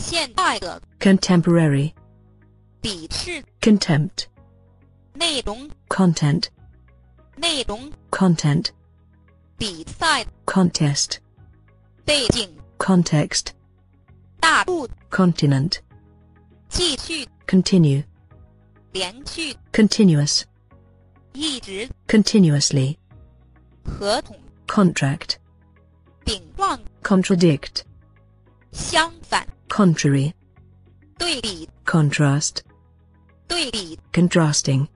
现代的 contemporary, 鄙视 contempt, 内容 content, 内容 content, 比赛 contest, 背景 context, 大陆 continent, 继续 continue, 连续 continuous, 一直 continuously, 合同 contract, 顶撞 contradict, 相反 contrary, 对比 contrast, 对比 contrasting,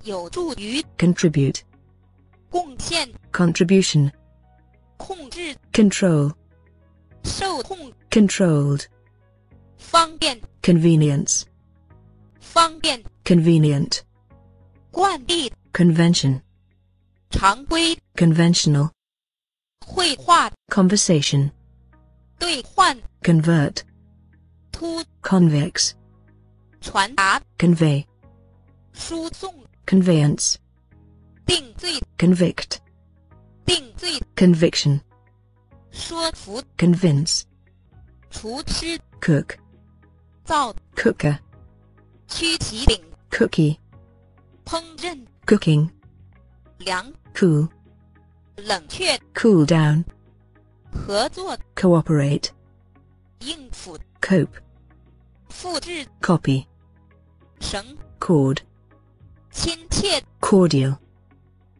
有助于 contribute, 贡献 contribution, 控制 control, 受控 controlled, 方便 convenience, 方便 convenient, 惯例 convention, 常规 conventional, 绘画 conversation, 兑换 convert, 突 convex, 传达 convey, 输送 conveyance, 定罪 convict, 定罪 conviction, 说服 convince, 厨师 cook, 造 cooker, 曲奇饼 cookie, 烹饪 cooking, 凉 cool, 冷却 cool down, 合作 cooperate, 应付 cope, 复制 copy, 绳 cord, 亲切 cordial,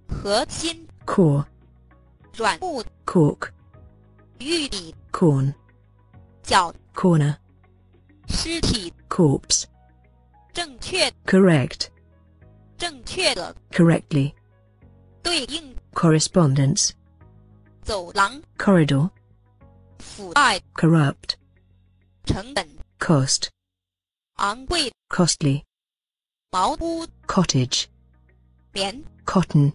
核心 core, 软木 cork, 玉米 corn, 角 corner, 尸体 corpse, 正确 correct, 正确的 correctly, 对应 correspondence, 走廊 corridor, 腐败 corrupt, 成本 cost, 昂贵 costly, 茅屋 cottage, 棉 cotton,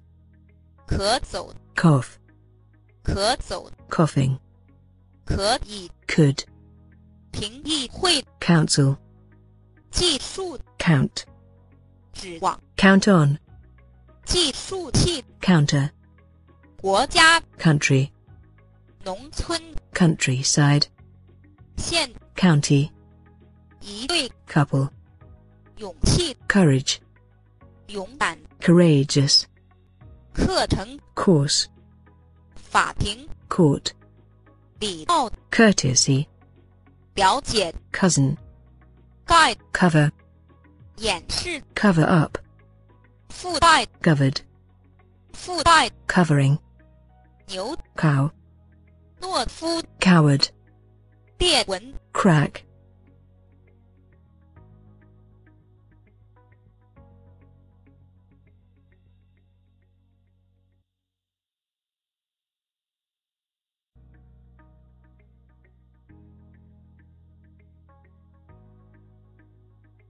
咳嗽 cough, 咳嗽 coughing, 可以 could, 评议会 council, 计数 count, 指望 count on, 计数器 counter, 国家 country, 农村 countryside, 县 county, 一对 couple, 勇气 courage, 勇敢 courageous, 课程 course, 法庭 court, 礼貌 courtesy, 了解 cousin, 盖 cover, 掩饰 cover up, 附带 covered, 附带 covering, 牛 cow, 懦夫 coward, 裂纹 crack,